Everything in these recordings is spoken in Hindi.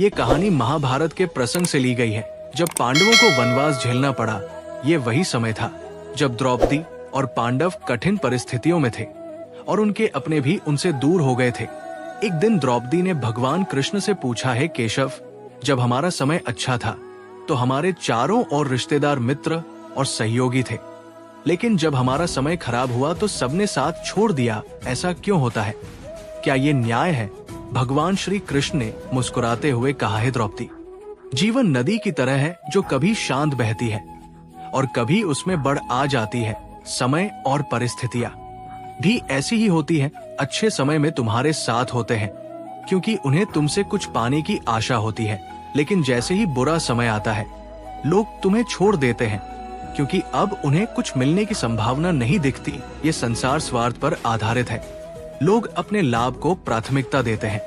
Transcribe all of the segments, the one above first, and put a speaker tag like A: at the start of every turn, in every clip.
A: ये कहानी महाभारत के प्रसंग से ली गई है, जब पांडवों को वनवास झेलना पड़ा। ये वही समय था जब द्रौपदी और पांडव कठिन परिस्थितियों में थे और उनके अपने भी उनसे दूर हो गए थे। एक दिन द्रौपदी ने भगवान कृष्ण से पूछा, है केशव, जब हमारा समय अच्छा था तो हमारे चारों ओर रिश्तेदार, मित्र और सहयोगी थे, लेकिन जब हमारा समय खराब हुआ तो सबने साथ छोड़ दिया। ऐसा क्यों होता है? क्या ये न्याय है? भगवान श्री कृष्ण ने मुस्कुराते हुए कहा, है द्रौपदी, जीवन नदी की तरह है जो कभी शांत बहती है और कभी उसमें बढ़ आ जाती है। समय और परिस्थितियां भी ऐसी ही होती हैं। अच्छे समय में तुम्हारे साथ होते हैं क्योंकि उन्हें तुमसे कुछ पाने की आशा होती है, लेकिन जैसे ही बुरा समय आता है लोग तुम्हें छोड़ देते हैं क्योंकि अब उन्हें कुछ मिलने की संभावना नहीं दिखती। ये संसार स्वार्थ पर आधारित है। लोग अपने लाभ को प्राथमिकता देते हैं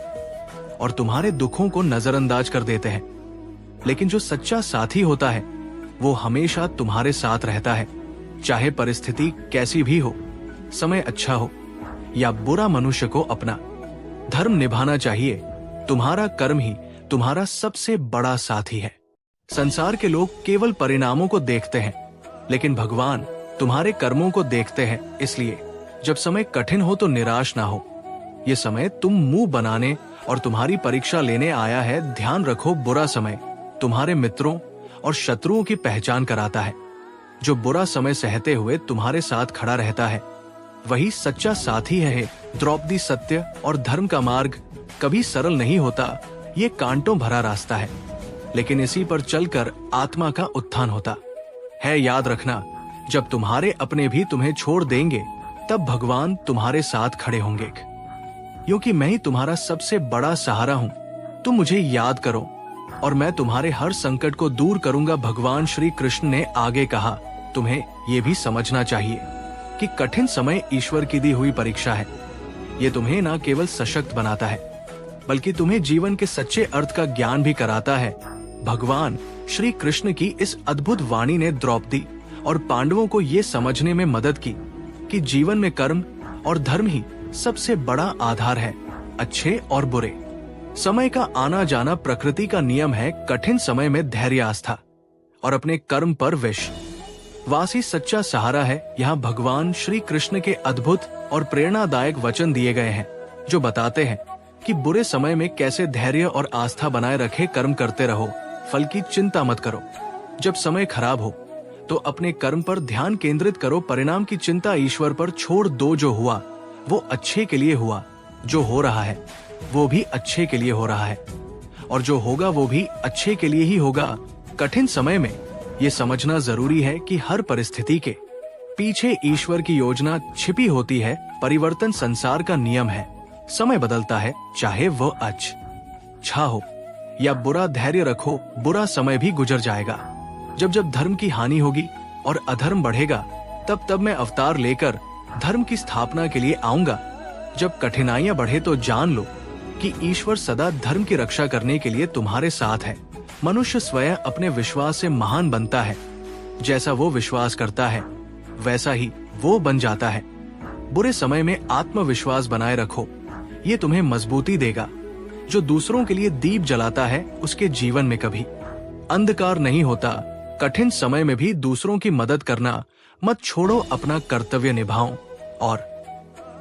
A: और तुम्हारे दुखों को नजरअंदाज कर देते हैं, लेकिन जो सच्चा साथी होता है वो हमेशा तुम्हारे साथ रहता है, चाहे परिस्थिति कैसी भी हो। समय अच्छा हो या बुरा, मनुष्य को अपना धर्म निभाना चाहिए। तुम्हारा कर्म ही तुम्हारा सबसे बड़ा साथी है। संसार के लोग केवल परिणामों को देखते हैं, लेकिन भगवान तुम्हारे कर्मों को देखते हैं। इसलिए जब समय कठिन हो तो निराश ना हो। ये समय तुम मुंह बनाने और तुम्हारी परीक्षा लेने आया है। ध्यान रखो, बुरा समय तुम्हारे मित्रों और शत्रुओं की पहचान कराता है। जो बुरा समय सहते हुए तुम्हारे साथ खड़ा रहता है वही सच्चा साथी है। द्रौपदी, सत्य और धर्म का मार्ग कभी सरल नहीं होता। ये कांटों भरा रास्ता है, लेकिन इसी पर चलकर आत्मा का उत्थान होता है। याद रखना, जब तुम्हारे अपने भी तुम्हें छोड़ देंगे तब भगवान तुम्हारे साथ खड़े होंगे, क्योंकि मैं ही तुम्हारा सबसे बड़ा सहारा हूँ। तुम मुझे याद करो और मैं तुम्हारे हर संकट को दूर करूंगा। भगवान श्री कृष्ण ने आगे कहा, तुम्हें ये भी समझना चाहिए कि कठिन समय ईश्वर की दी हुई परीक्षा है। ये तुम्हें न केवल सशक्त बनाता है, बल्कि तुम्हें जीवन के सच्चे अर्थ का ज्ञान भी कराता है। भगवान श्री कृष्ण की इस अद्भुत वाणी ने द्रौपदी और पांडवों को ये समझने में मदद की कि जीवन में कर्म और धर्म ही सबसे बड़ा आधार है, अच्छे और बुरे समय का आना जाना प्रकृति का नियम है। कठिन समय में धैर्य, आस्था और अपने कर्म पर विश्वास ही सच्चा सहारा है। यहाँ भगवान श्री कृष्ण के अद्भुत और प्रेरणादायक वचन दिए गए हैं जो बताते हैं कि बुरे समय में कैसे धैर्य और आस्था बनाए रखे। कर्म करते रहो, फल की चिंता मत करो। जब समय खराब हो तो अपने कर्म पर ध्यान केंद्रित करो, परिणाम की चिंता ईश्वर पर छोड़ दो। जो हुआ वो अच्छे के लिए हुआ, जो हो रहा है वो भी अच्छे के लिए हो रहा है, और जो होगा वो भी अच्छे के लिए ही होगा। कठिन समय में ये समझना जरूरी है कि हर परिस्थिति के पीछे ईश्वर की योजना छिपी होती है। परिवर्तन संसार का नियम है। समय बदलता है, चाहे वो अच्छा हो या बुरा। धैर्य रखो, बुरा समय भी गुजर जाएगा। जब जब धर्म की हानि होगी और अधर्म बढ़ेगा, तब तब मैं अवतार लेकर धर्म की स्थापना के लिए आऊंगा। जब कठिनाइयां बढ़े तो जान लो कि ईश्वर सदा धर्म की रक्षा करने के लिए तुम्हारे साथ है। मनुष्य स्वयं अपने विश्वास से महान बनता है। जैसा वो विश्वास करता है वैसा ही वो बन जाता है। बुरे समय में आत्मविश्वास बनाए रखो, ये तुम्हें मजबूती देगा। जो दूसरों के लिए दीप जलाता है उसके जीवन में कभी अंधकार नहीं होता। कठिन समय में भी दूसरों की मदद करना मत छोड़ो, अपना कर्तव्य निभाओ और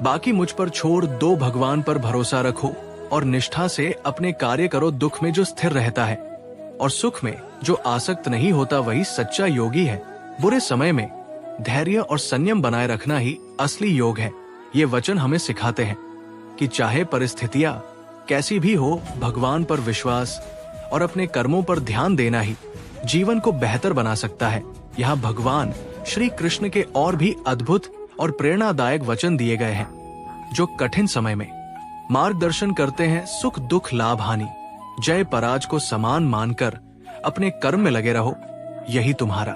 A: बाकी मुझ पर छोड़ दो। भगवान पर भरोसा रखो और निष्ठा से अपने कार्य करो। दुख में जो स्थिर रहता है और सुख में जो आसक्त नहीं होता वही सच्चा योगी है। बुरे समय में धैर्य और संयम बनाए रखना ही असली योग है। ये वचन हमें सिखाते हैं कि चाहे परिस्थितियां कैसी भी हो, भगवान पर विश्वास और अपने कर्मों पर ध्यान देना ही जीवन को बेहतर बना सकता है। यहाँ भगवान श्री कृष्ण के और भी अद्भुत और प्रेरणादायक वचन दिए गए हैं जो कठिन समय में मार्गदर्शन करते हैं। सुख दुख लाभ हानि, जय पराजय को समान मानकर अपने कर्म में लगे रहो, यही तुम्हारा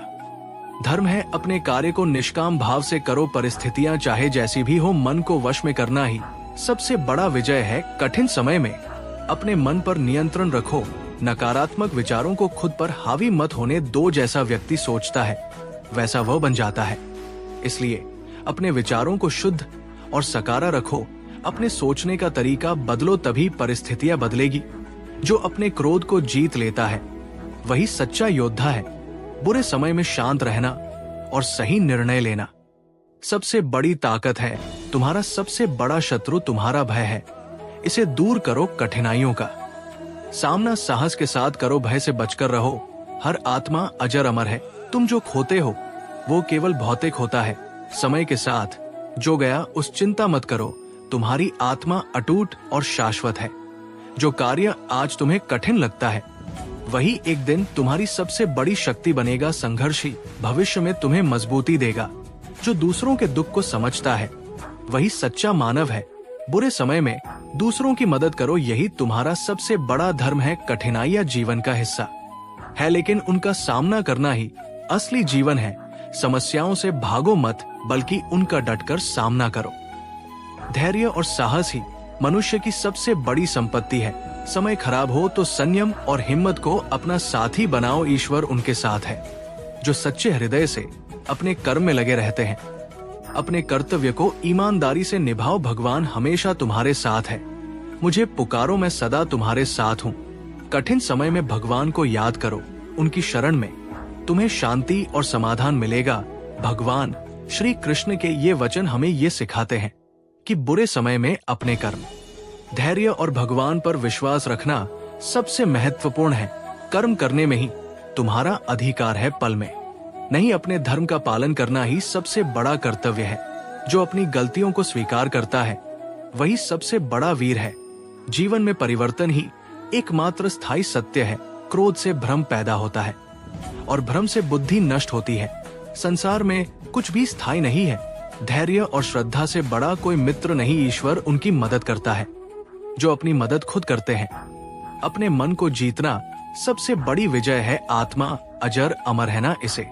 A: धर्म है। अपने कार्य को निष्काम भाव से करो। परिस्थितियां चाहे जैसी भी हो, मन को वश में करना ही सबसे बड़ा विजय है। कठिन समय में अपने मन पर नियंत्रण रखो, नकारात्मक विचारों को खुद पर हावी मत होने दो। जैसा व्यक्ति सोचता है वैसा वह बन जाता है। इसलिए अपने विचारों को शुद्ध और सकारा रखो। अपने सोचने का तरीका बदलो, तभी परिस्थितियां बदलेगी। जो अपने क्रोध को जीत लेता है वही सच्चा योद्धा है। बुरे समय में शांत रहना और सही निर्णय लेना सबसे बड़ी ताकत है। तुम्हारा सबसे बड़ा शत्रु तुम्हारा भय है। इसे दूर करो कठिनाइयों का सामना साहस के साथ करो, भय से बचकर रहो। हर आत्मा अजर अमर है। तुम जो खोते हो वो केवल भौतिक होता है। समय के साथ जो गया उस चिंता मत करो। तुम्हारी आत्मा अटूट और शाश्वत है। जो कार्य आज तुम्हें कठिन लगता है वही एक दिन तुम्हारी सबसे बड़ी शक्ति बनेगा। संघर्ष ही भविष्य में तुम्हें मजबूती देगा। जो दूसरों के दुख को समझता है वही सच्चा मानव है। बुरे समय में दूसरों की मदद करो, यही तुम्हारा सबसे बड़ा धर्म है। कठिनाइयां जीवन का हिस्सा है, लेकिन उनका सामना करना ही असली जीवन है। समस्याओं से भागो मत, बल्कि उनका डटकर सामना करो। धैर्य और साहस ही मनुष्य की सबसे बड़ी संपत्ति है। समय खराब हो तो संयम और हिम्मत को अपना साथी बनाओ। ईश्वर उनके साथ है जो सच्चे हृदय से अपने कर्म में लगे रहते हैं। अपने कर्तव्य को ईमानदारी से निभाओ। भगवान हमेशा तुम्हारे साथ है। मुझे पुकारो, मैं सदा तुम्हारे साथ हूँ। कठिन समय में भगवान को याद करो। उनकी शरण में तुम्हें शांति और समाधान मिलेगा। भगवान श्री कृष्ण के ये वचन हमें ये सिखाते हैं कि बुरे समय में अपने कर्म, धैर्य और भगवान पर विश्वास रखना सबसे महत्वपूर्ण है। कर्म करने में ही तुम्हारा अधिकार है, पल में नहीं। अपने धर्म का पालन करना ही सबसे बड़ा कर्तव्य है। जो अपनी गलतियों को स्वीकार करता है वही सबसे बड़ा वीर है। जीवन में परिवर्तन ही एकमात्र स्थायी सत्य है। क्रोध से भ्रम पैदा होता है और भ्रम से बुद्धि नष्ट होती है। संसार में कुछ भी स्थायी नहीं है। धैर्य और श्रद्धा से बड़ा कोई मित्र नहीं। ईश्वर उनकी मदद करता है जो अपनी मदद खुद करते हैं। अपने मन को जीतना सबसे बड़ी विजय है। आत्मा अजर अमर है, ना इसे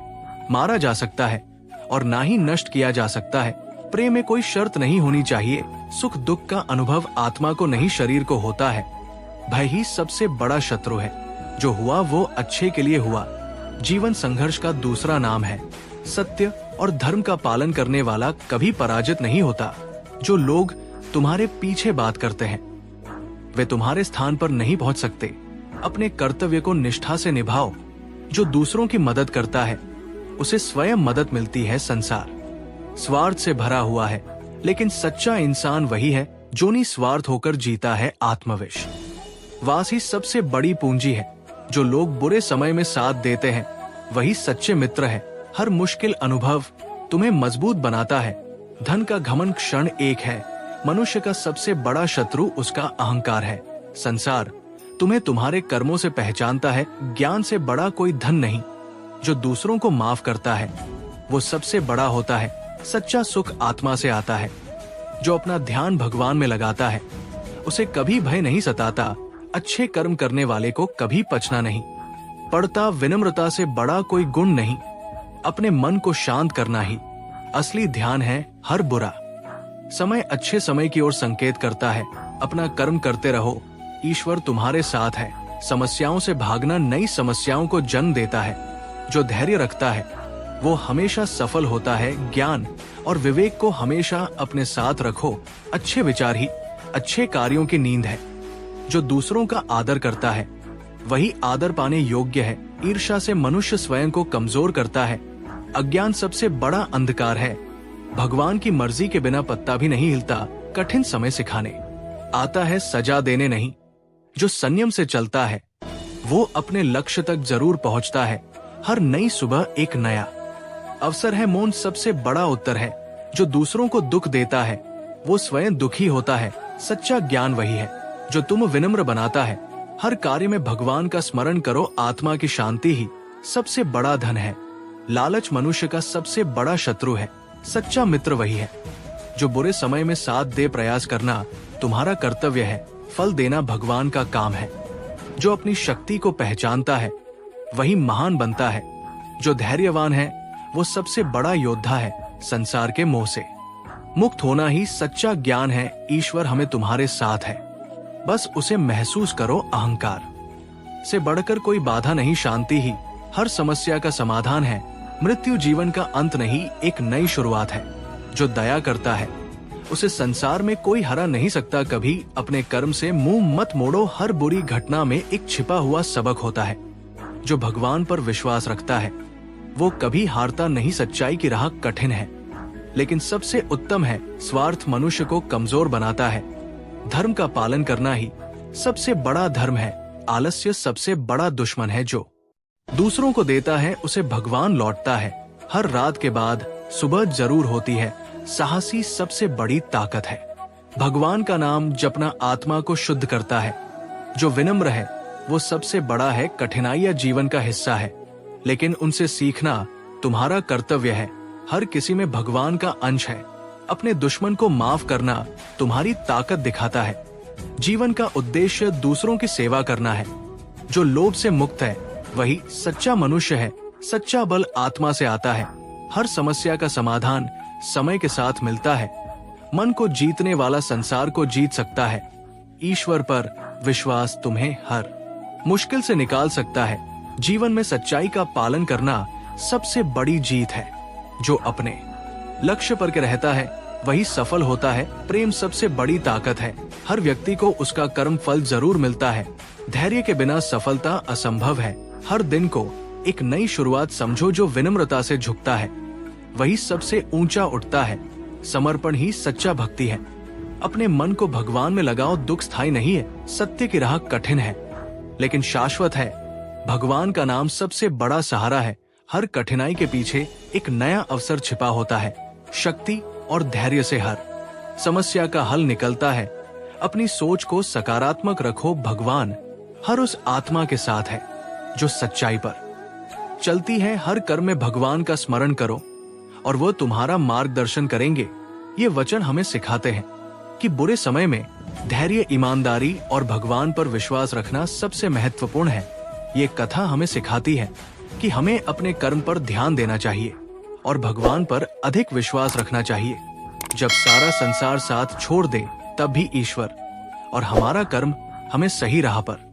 A: मारा जा सकता है और ना ही नष्ट किया जा सकता है। प्रेम में कोई शर्त नहीं होनी चाहिए। सुख दुख का अनुभव आत्मा को नहीं शरीर को होता है। भय ही सबसे बड़ा शत्रु है। जो हुआ वो अच्छे के लिए हुआ। जीवन संघर्ष का दूसरा नाम है। सत्य और धर्म का पालन करने वाला कभी पराजित नहीं होता। जो लोग तुम्हारे पीछे बात करते हैं वे तुम्हारे स्थान पर नहीं पहुंच सकते। अपने कर्तव्य को निष्ठा से निभाओ। जो दूसरों की मदद करता है उसे स्वयं मदद मिलती है। संसार स्वार्थ से भरा हुआ है, लेकिन सच्चा इंसान वही है जो निस्वार्थ होकर जीता है। आत्मविश्वास ही सबसे बड़ी पूंजी है। जो लोग बुरे समय में साथ देते हैं वही सच्चे मित्र है। हर मुश्किल अनुभव तुम्हें मजबूत बनाता है। धन का घमंड क्षण एक है। मनुष्य का सबसे बड़ा शत्रु उसका अहंकार है। संसार तुम्हें तुम्हारे कर्मों से पहचानता है। ज्ञान से बड़ा कोई धन नहीं। जो दूसरों को माफ करता है वो सबसे बड़ा होता है। सच्चा सुख आत्मा से आता है। जो अपना ध्यान भगवान में लगाता है उसे कभी भय नहीं सताता। अच्छे कर्म करने वाले को कभी पछता नहीं पड़ता। विनम्रता से बड़ा कोई गुण नहीं। अपने मन को शांत करना ही असली ध्यान है। हर बुरा समय अच्छे समय की ओर संकेत करता है। अपना कर्म करते रहो, ईश्वर तुम्हारे साथ है। समस्याओं से भागना नई समस्याओं को जन्म देता है। जो धैर्य रखता है वो हमेशा सफल होता है। ज्ञान और विवेक को हमेशा अपने साथ रखो। अच्छे विचार ही अच्छे कार्यों की नींद है। जो दूसरों का आदर करता है वही आदर पाने योग्य है। ईर्ष्या से मनुष्य स्वयं को कमजोर करता है। अज्ञान सबसे बड़ा अंधकार है। भगवान की मर्जी के बिना पत्ता भी नहीं हिलता। कठिन समय सिखाने आता है, सजा देने नहीं। जो संयम से चलता है वो अपने लक्ष्य तक जरूर पहुंचता है। हर नई सुबह एक नया अवसर है। मौन सबसे बड़ा उत्तर है। जो दूसरों को दुख देता है वो स्वयं दुखी होता है। सच्चा ज्ञान वही है जो तुम विनम्र बनाता है। हर कार्य में भगवान का स्मरण करो। आत्मा की शांति ही सबसे बड़ा धन है। लालच मनुष्य का सबसे बड़ा शत्रु है। सच्चा मित्र वही है जो बुरे समय में साथ दे। प्रयास करना तुम्हारा कर्तव्य है। फल देना भगवान का काम है। जो अपनी शक्ति को पहचानता है वही महान बनता है। जो धैर्यवान है वो सबसे बड़ा योद्धा है। संसार के मोह से मुक्त होना ही सच्चा ज्ञान है। ईश्वर हमें तुम्हारे साथ है, बस उसे महसूस करो। अहंकार से बढ़कर कोई बाधा नहीं। शांति ही हर समस्या का समाधान है। मृत्यु जीवन का अंत नहीं, एक नई शुरुआत है। जो दया करता है उसे संसार में कोई हरा नहीं सकता। कभी अपने कर्म से मुंह मत मोड़ो। हर बुरी घटना में एक छिपा हुआ सबक होता है। जो भगवान पर विश्वास रखता है वो कभी हारता नहीं। सच्चाई की राह कठिन है, लेकिन सबसे उत्तम है। स्वार्थ मनुष्य को कमजोर बनाता है। धर्म का पालन करना ही सबसे बड़ा धर्म है। आलस्य सबसे बड़ा दुश्मन है। जो दूसरों को देता है उसे भगवान लौटता है। हर रात के बाद सुबह जरूर होती है। साहसी सबसे बड़ी ताकत है। भगवान का नाम जपना आत्मा को शुद्ध करता है। जो विनम्र है वो सबसे बड़ा है। कठिनाइयां जीवन का हिस्सा है, लेकिन उनसे सीखना तुम्हारा कर्तव्य है। हर किसी में भगवान का अंश है। अपने दुश्मन को माफ करना तुम्हारी ताकत दिखाता है। जीवन का उद्देश्य दूसरों की सेवा करना है। जो लोभ से मुक्त है वही सच्चा मनुष्य है। सच्चा बल आत्मा से आता है। हर समस्या का समाधान समय के साथ मिलता है। मन को जीतने वाला संसार को जीत सकता है। ईश्वर पर विश्वास तुम्हें हर मुश्किल से निकाल सकता है। जीवन में सच्चाई का पालन करना सबसे बड़ी जीत है। जो अपने लक्ष्य पर के रहता है वही सफल होता है। प्रेम सबसे बड़ी ताकत है। हर व्यक्ति को उसका कर्म फल जरूर मिलता है। धैर्य के बिना सफलता असंभव है। हर दिन को एक नई शुरुआत समझो। जो विनम्रता से झुकता है वही सबसे ऊंचा उठता है। समर्पण ही सच्चा भक्ति है। अपने मन को भगवान में लगाओ। दुख स्थायी नहीं है। सत्य की राह कठिन है, लेकिन शाश्वत है। भगवान का नाम सबसे बड़ा सहारा है। हर कठिनाई के पीछे एक नया अवसर छिपा होता है। शक्ति और धैर्य से हर समस्या का हल निकलता है। अपनी सोच को सकारात्मक रखो। भगवान हर उस आत्मा के साथ है जो सच्चाई पर चलती है। हर कर्म में भगवान का स्मरण करो और वो तुम्हारा मार्गदर्शन करेंगे। ये वचन हमें सिखाते हैं कि बुरे समय में धैर्य, ईमानदारी और भगवान पर विश्वास रखना सबसे महत्वपूर्ण है। ये कथा हमें सिखाती है कि हमें अपने कर्म पर ध्यान देना चाहिए और भगवान पर अधिक विश्वास रखना चाहिए। जब सारा संसार साथ छोड़ दे तब भी ईश्वर और हमारा कर्म हमें सही राह पर